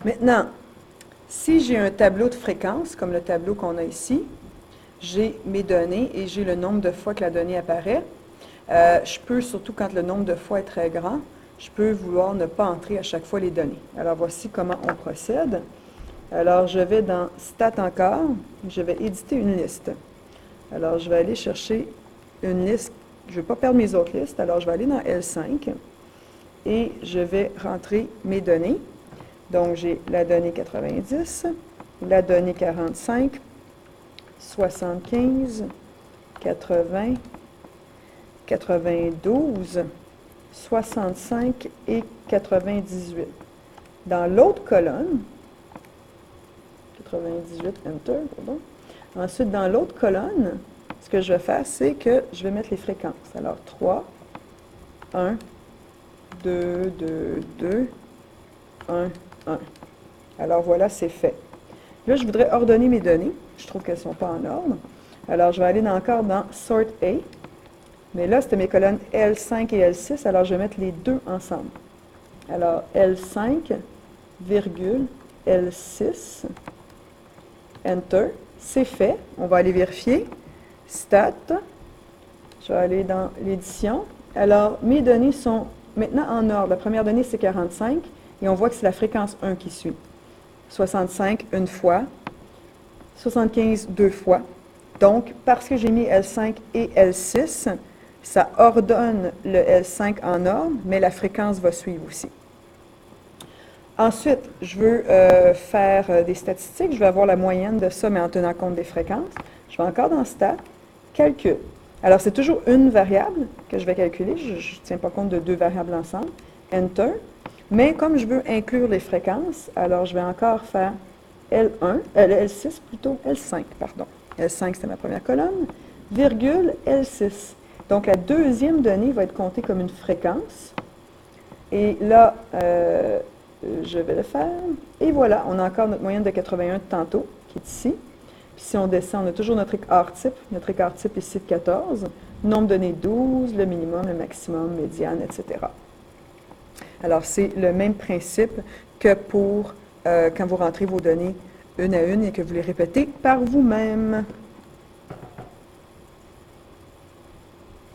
Maintenant, si j'ai un tableau de fréquence, comme le tableau qu'on a ici, j'ai mes données et j'ai le nombre de fois que la donnée apparaît. Je peux, surtout quand le nombre de fois est très grand, je peux vouloir ne pas entrer à chaque fois les données. Alors, voici comment on procède. Alors, je vais dans Stat encore, je vais éditer une liste. Alors, je vais aller chercher une liste. Je ne veux pas perdre mes autres listes, alors je vais aller dans L5 et je vais rentrer mes données. Donc, j'ai la donnée 90, la donnée 45, 75, 80, 92, 65 et 98. Dans l'autre colonne, 98, Enter, pardon. Ensuite, dans l'autre colonne, ce que je vais faire, c'est que je vais mettre les fréquences. Alors, 3, 1, 2, 2, 2, 1, 1. Alors, voilà, c'est fait. Là, je voudrais ordonner mes données. Je trouve qu'elles ne sont pas en ordre. Alors, je vais aller encore dans Sort A. Mais là, c'était mes colonnes L5 et L6. Alors, je vais mettre les deux ensemble. Alors, L5, virgule, L6, Enter. C'est fait. On va aller vérifier. Stat. Je vais aller dans l'édition. Alors, mes données sont maintenant en ordre. La première donnée, c'est 45. Et on voit que c'est la fréquence 1 qui suit. 65, une fois. 75, deux fois. Donc, parce que j'ai mis L5 et L6, ça ordonne le L5 en ordre, mais la fréquence va suivre aussi. Ensuite, je veux faire des statistiques. Je vais avoir la moyenne de ça, mais en tenant compte des fréquences. Je vais encore dans Stat, Calcul. Alors, c'est toujours une variable que je vais calculer. Je ne tiens pas compte de deux variables ensemble. Enter. Mais comme je veux inclure les fréquences, alors je vais encore faire L6 plutôt, L5, pardon. L5, c'était ma première colonne, virgule L6. Donc, la deuxième donnée va être comptée comme une fréquence. Et là, je vais le faire. Et voilà, on a encore notre moyenne de 81 de tantôt, qui est ici. Puis si on descend, on a toujours notre écart type. Notre écart type ici de 14. Nombre de données 12, le minimum, le maximum, médiane, etc. Alors, c'est le même principe que pour quand vous rentrez vos données une à une et que vous les répétez par vous-même.